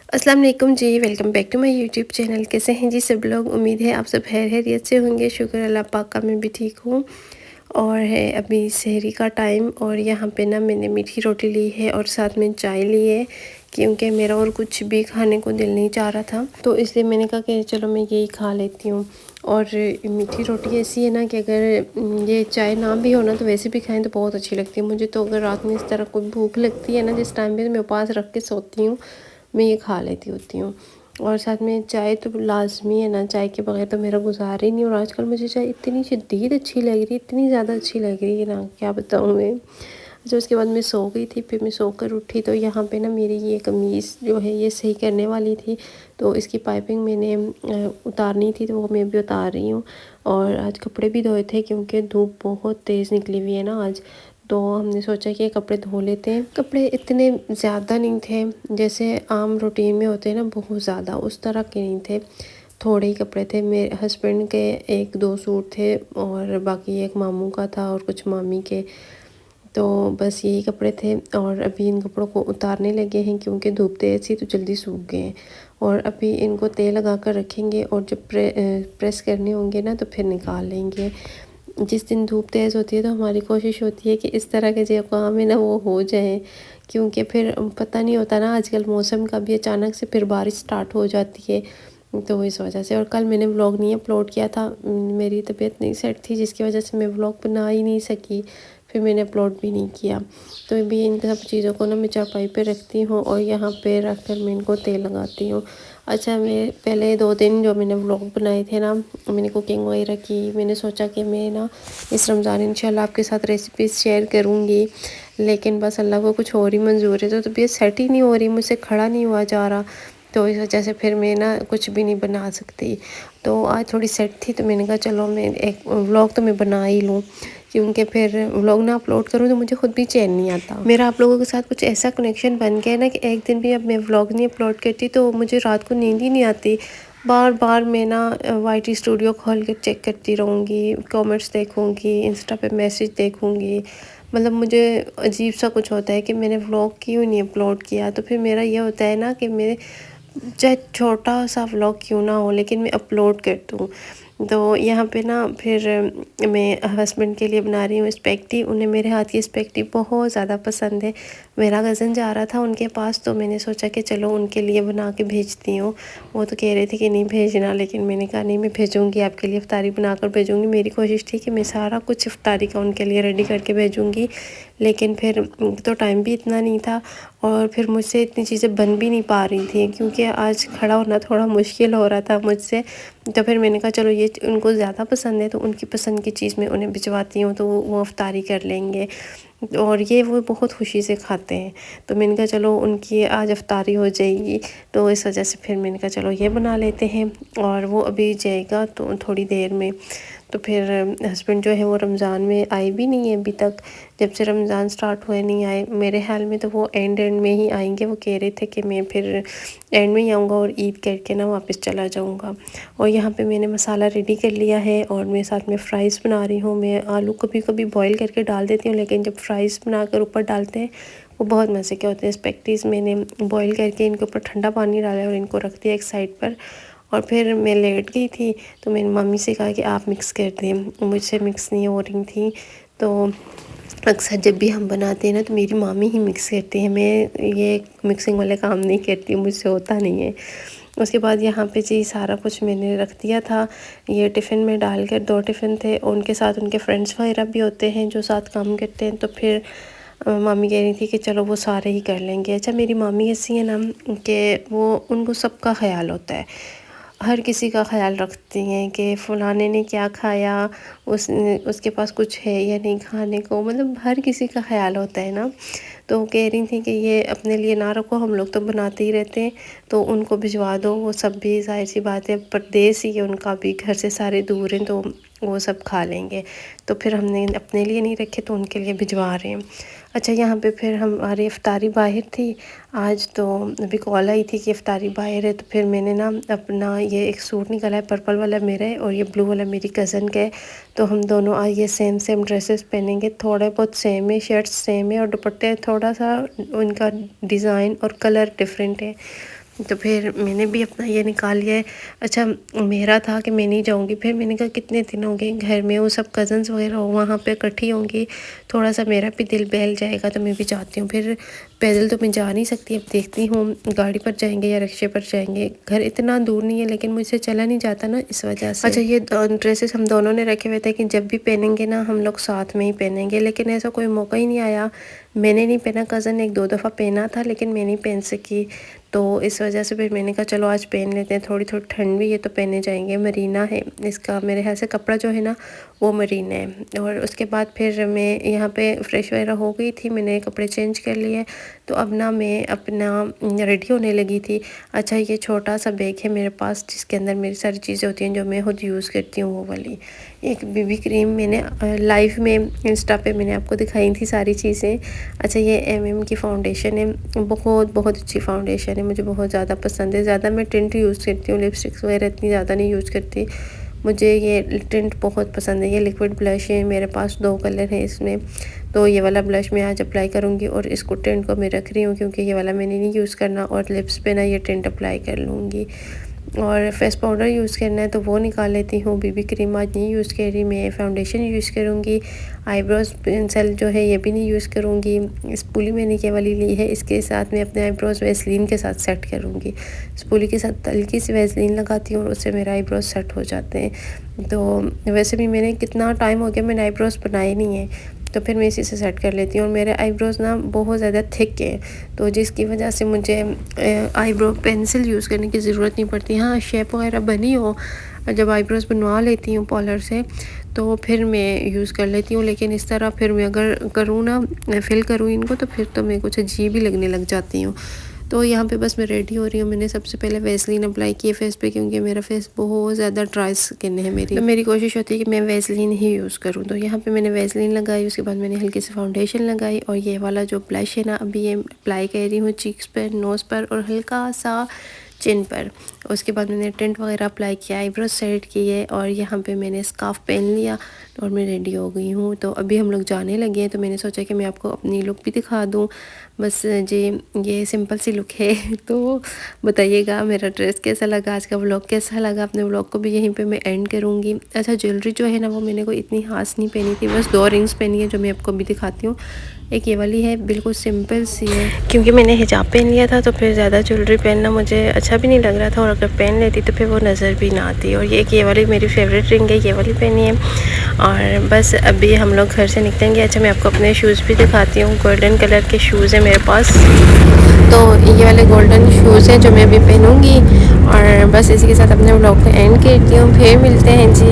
अस्सलाम वालेकुम जी, welcome back to my YouTube channel. कैसे हैं जी सब लोग? उम्मीद है आप सब खैरियत से होंगे। शुक्र अल्लाह पाक का, मैं भी ठीक हूँ। और है अभी सहरी का टाइम और यहाँ पे ना मैंने मीठी रोटी ली है और साथ में चाय ली है, क्योंकि मेरा और कुछ भी खाने को दिल नहीं चाह रहा था, तो इसलिए मैंने कहा कि चलो मैं यही खा लेती हूँ। और मीठी रोटी ऐसी है ना कि अगर ये चाय ना भी हो ना तो वैसे भी खाएं तो बहुत अच्छी लगती है मुझे। तो अगर रात में इस तरह कोई भूख लगती है ना, जिस टाइम पे मैं उपवास रख के सोती हूँ, मैं ये खा लेती होती हूँ। और साथ में चाय तो लाज़मी है ना, चाय के बगैर तो मेरा गुजारा ही नहीं। और आजकल मुझे चाय इतनी शदीद अच्छी लग रही है, इतनी ज़्यादा अच्छी लग रही है ना, क्या बताऊँ मैं। अच्छा, उसके बाद मैं सो गई थी, फिर मैं सोकर उठी तो यहाँ पे ना मेरी ये कमीज़ जो है ये सही करने वाली थी, तो इसकी पाइपिंग मैंने उतारनी थी, तो वो मैं भी उतार रही हूँ। और आज कपड़े भी धोए थे क्योंकि धूप बहुत तेज़ निकली हुई है ना आज, तो हमने सोचा कि कपड़े धो लेते हैं। कपड़े इतने ज़्यादा नहीं थे, जैसे आम रूटीन में होते हैं ना, बहुत ज़्यादा उस तरह के नहीं थे, थोड़े ही कपड़े थे। मेरे हस्बैंड के एक दो सूट थे और बाकी एक मामू का था और कुछ मामी के, तो बस यही कपड़े थे। और अभी इन कपड़ों को उतारने लगे हैं क्योंकि धूप तेज़ थी तो जल्दी सूख गए हैं। और अभी इनको तेल लगा कर रखेंगे और जब प्रेस करने होंगे ना तो फिर निकाल लेंगे। जिस दिन धूप तेज़ होती है तो हमारी कोशिश होती है कि इस तरह के जो काम है ना वो हो जाए, क्योंकि फिर पता नहीं होता ना आजकल मौसम का भी, अचानक से फिर बारिश स्टार्ट हो जाती है, तो इस वजह से। और कल मैंने व्लॉग नहीं अपलोड किया था, मेरी तबीयत नहीं सेट थी जिसकी वजह से मैं व्लॉग बना ही नहीं सकी, फिर मैंने अपलोड भी नहीं किया। तो अभी इन सब चीज़ों को ना मैं चारपाई पे रखती हूँ और यहाँ पे रख कर मैं इनको तेल लगाती हूँ। अच्छा, मैं पहले 2 दिन जो मैंने व्लॉग बनाए थे ना, मैंने कुकिंग वगैरह की, मैंने सोचा कि मैं ना इस रमज़ान इंशाल्लाह आपके साथ रेसिपीज़ शेयर करूँगी, लेकिन बस अल्लाह को कुछ और ही मंजूर है, तो तबीयत सेट ही नहीं हो रही, मुझसे खड़ा नहीं हुआ जा रहा, तो इस वजह से फिर मैं ना कुछ भी नहीं बना सकती। तो आज थोड़ी सेट थी तो मैंने कहा चलो मैं एक व्लॉग तो मैं बना ही लूँ, क्योंकि फिर व्लॉग ना अपलोड करूँ तो मुझे खुद भी चैन नहीं आता। मेरा आप लोगों के साथ कुछ ऐसा कनेक्शन बन गया है ना कि एक दिन भी अब मैं व्लॉग नहीं अपलोड करती तो मुझे रात को नींद ही नहीं आती। बार बार मैं ना वाईटी स्टूडियो खोल कर चेक करती रहूँगी, कमेंट्स देखूँगी, इंस्टा पे मैसेज देखूँगी, मतलब मुझे अजीब सा कुछ होता है कि मैंने व्लॉग क्यों नहीं अपलोड किया। तो फिर मेरा ये होता है ना कि मेरे चाहे छोटा सा व्लॉग क्यों ना हो लेकिन मैं अपलोड कर दूँ। तो यहाँ पे ना फिर मैं हस्बैंड के लिए बना रही हूँ स्पेगेटी। उन्हें मेरे हाथ की स्पेगेटी बहुत ज़्यादा पसंद है। मेरा कज़न जा रहा था उनके पास, तो मैंने सोचा कि चलो उनके लिए बना के भेजती हूँ। वो तो कह रहे थे कि नहीं भेजना, लेकिन मैंने कहा नहीं, मैं भेजूँगी, आपके लिए इफ्तारी बनाकर भेजूँगी। मेरी कोशिश थी कि मैं सारा कुछ इफ्तारी का उनके लिए रेडी करके भेजूँगी, लेकिन फिर तो टाइम भी इतना नहीं था और फिर मुझसे इतनी चीज़ें बन भी नहीं पा रही थी, क्योंकि आज खड़ा होना थोड़ा मुश्किल हो रहा था मुझसे। तो फिर मैंने कहा चलो ये उनको ज़्यादा पसंद है तो उनकी पसंद की चीज़ मैं उन्हें भिजवाती हूँ, तो वो इफ्तारी कर लेंगे और ये वो बहुत खुशी से खाते हैं। तो मैंने कहा चलो उनकी आज इफ्तारी हो जाएगी, तो इस वजह से फिर मैंने कहा चलो ये बना लेते हैं। और वो अभी जाएगा तो थोड़ी देर में। तो फिर हस्बैंड जो है वो रमज़ान में आए भी नहीं है अभी तक, जब से रमज़ान स्टार्ट हुए नहीं आए। मेरे ख्याल में तो वो एंड में ही आएंगे। वो कह रहे थे कि मैं फिर एंड में ही आऊँगा और ईद करके ना वापस चला जाऊँगा। और यहाँ पे मैंने मसाला रेडी कर लिया है और मैं साथ में फ़्राइज़ बना रही हूँ। मैं आलू कभी कभी बॉईल करके डाल देती हूँ, लेकिन जब फ़्राइज़ बनाकर ऊपर डालते हैं वो बहुत मज़े के होते हैं। स्पेगेटीज़ मैंने बॉईल करके इनके ऊपर ठंडा पानी डाला और इनको रख दिया एक साइड पर। और फिर मैं लेट गई थी तो मैंने मम्मी से कहा कि आप मिक्स कर दें, मुझसे मिक्स नहीं हो रही थी। तो अक्सर जब भी हम बनाते हैं ना तो मेरी मामी ही मिक्स करती है, मैं ये मिक्सिंग वाले काम नहीं करती, मुझसे होता नहीं है। उसके बाद यहाँ पे जी सारा कुछ मैंने रख दिया था ये टिफ़िन में डालकर। 2 टिफ़िन थे और उनके साथ उनके फ्रेंड्स वगैरह भी होते हैं जो साथ काम करते हैं, तो फिर मामी कह रही थी कि चलो वो सारे ही कर लेंगे। अच्छा, मेरी मामी ऐसी है ना कि वो उनको सबका ख्याल होता है, हर किसी का ख्याल रखती हैं कि फ़लाने ने क्या खाया, उसके पास कुछ है या नहीं खाने को, मतलब हर किसी का ख्याल होता है ना। तो वो कह रही थी कि ये अपने लिए ना रखो, हम लोग तो बनाते ही रहते हैं, तो उनको भिजवा दो। वो सब भी ज़ाहिर सी बात है परदेस ही है उनका भी, घर से सारे दूर हैं, तो वो सब खा लेंगे। तो फिर हमने अपने लिए नहीं रखे तो उनके लिए भिजवा रहे हैं। अच्छा, यहाँ पे फिर हमारी इफ्तारी बाहर थी आज, तो अभी कॉल आई थी कि इफ्तारी बाहर है, तो फिर मैंने ना अपना ये एक सूट निकाला है, पर्पल वाला मेरा है और ये ब्लू वाला मेरी कज़न का है। तो हम दोनों आज ये सेम सेम ड्रेसेस पहनेंगे, थोड़े बहुत सेम है, शर्ट्स सेम है और दुपट्टे थोड़ा सा उनका डिज़ाइन और कलर डिफरेंट है। तो फिर मैंने भी अपना ये निकाल लिया है। अच्छा, मेरा था कि मैं नहीं जाऊँगी, फिर मैंने कहा कितने दिन हो गए घर में, वो सब कज़न्स वगैरह वहाँ पे इकट्ठी होंगी, थोड़ा सा मेरा भी दिल बहल जाएगा, तो मैं भी चाहती हूँ। फिर पैदल तो मैं जा नहीं सकती, अब देखती हूँ गाड़ी पर जाएंगे या रिक्शे पर जाएंगे। घर इतना दूर नहीं है लेकिन मुझसे चला नहीं जाता ना, इस वजह से। अच्छा, ये ड्रेसेस हम दोनों ने रखे हुए थे कि जब भी पहनेंगे ना हम लोग साथ में ही पहनेंगे, लेकिन ऐसा कोई मौका ही नहीं आया। मैंने नहीं पहना, कज़न ने 1-2 दफ़ा पहना था लेकिन मैं नहीं पहन सकी, तो इस वजह से फिर मैंने कहा चलो आज पहन लेते हैं। थोड़ी थोड़ी ठंड भी है तो पहने जाएंगे। मरीना है इसका, मेरे ख्याल से कपड़ा जो है ना वो मरीन है। और उसके बाद फिर मैं यहाँ पे फ्रेश वगैरह हो गई थी, मैंने कपड़े चेंज कर लिए, तो अब ना मैं अपना रेडी होने लगी थी। अच्छा, ये छोटा सा बैग है मेरे पास जिसके अंदर मेरी सारी चीज़ें होती हैं जो मैं खुद यूज़ करती हूँ, वो वाली। एक बीबी क्रीम मैंने लाइव में इंस्टा पे मैंने आपको दिखाई थी सारी चीज़ें। अच्छा, ये MM की फाउंडेशन है, बहुत बहुत अच्छी फाउंडेशन है, मुझे बहुत ज़्यादा पसंद है। ज़्यादा मैं टिंट यूज़ करती हूँ, लिपस्टिक्स वगैरह इतनी ज़्यादा नहीं यूज़ करती, मुझे ये टिंट बहुत पसंद है। ये लिक्विड ब्लश है, मेरे पास 2 कलर हैं इसमें, तो ये वाला ब्लश मैं आज अप्लाई करूँगी और इसको टिंट को मैं रख रही हूँ क्योंकि ये वाला मैंने नहीं यूज़ करना, और लिप्स पे ना ये टिंट अप्लाई कर लूँगी। और फेस पाउडर यूज़ करना है तो वो निकाल लेती हूँ। बीबी क्रीम आज नहीं यूज़ कर रही, मैं फाउंडेशन यूज़ करूँगी। आईब्रोज पेंसिल जो है ये भी नहीं यूज़ करूँगी, स्पूली मैंने ये वाली ली है, इसके साथ मैं अपने आईब्रोज वैसलीन के साथ सेट करूँगी। स्पूली के साथ हल्की सी वैसलीन लगाती हूँ और उससे मेरे आईब्रोज सेट हो जाते हैं। तो वैसे भी मैंने कितना टाइम हो गया मैंने आईब्रोज बनाए नहीं है, तो फिर मैं इसी से सेट कर लेती हूँ। और मेरे आईब्रोज़ ना बहुत ज़्यादा थिक है, तो जिसकी वजह से मुझे आईब्रो पेंसिल यूज़ करने की ज़रूरत नहीं पड़ती। हाँ, शेप वगैरह बनी हो, जब आईब्रोज़ बनवा लेती हूँ पार्लर से तो फिर मैं यूज़ कर लेती हूँ, लेकिन इस तरह फिर मैं अगर करूँ ना, फिल करूँ इनको, तो फिर तो मैं कुछ अजीब ही लगने लग जाती हूँ। तो यहाँ पे बस मैं रेडी हो रही हूँ। मैंने सबसे पहले वैसलीन अप्लाई की है फेस पे क्योंकि मेरा फेस बहुत ज़्यादा ड्राई स्किन है मेरी, तो मेरी कोशिश होती है कि मैं वैसलीन ही यूज़ करूँ। तो यहाँ पे मैंने वैसलीन लगाई, उसके बाद मैंने हल्की सी फाउंडेशन लगाई, और ये वाला जो ब्लश है ना अभी ये अप्लाई कर रही हूँ चीक्स पर, नोज़ पर और हल्का सा चिन पर। उसके बाद मैंने टिंट वगैरह अप्लाई किया, आईब्रो सेट किए, और यहाँ पे मैंने स्कार्फ पहन लिया और मैं रेडी हो गई हूँ। तो अभी हम लोग जाने लगे हैं, तो मैंने सोचा कि मैं आपको अपनी लुक भी दिखा दूँ। बस जी, ये सिंपल सी लुक है। तो बताइएगा मेरा ड्रेस कैसा लगा, आज का व्लॉग कैसा लगा। अपने व्लॉग को भी यहीं पे मैं एंड करूँगी। अच्छा, ज्वेलरी जो है ना वो मैंने कोई इतनी खास नहीं पहनी थी, बस 2 रिंग्स पहनी है जो मैं आपको अभी दिखाती हूँ। एक ये वाली है, बिल्कुल सिंपल सी है, क्योंकि मैंने हिजाब पहन लिया था तो फिर ज़्यादा ज्वेलरी पहनना मुझे अच्छा भी नहीं लग रहा था, और अगर पहन लेती तो फिर वो नज़र भी ना आती। और ये वाली मेरी फेवरेट रिंग है, ये वाली पहनी है। और बस अभी हम लोग घर से निकलेंगे। अच्छा, मैं आपको अपने शूज़ भी दिखाती हूँ। गोल्डन कलर के शूज़ हैं मेरे पास, तो ये वाले गोल्डन शूज़ हैं जो मैं अभी पहनूँगी। और बस इसी के साथ अपने व्लॉग को एंड करती हूँ। फिर मिलते हैं जी।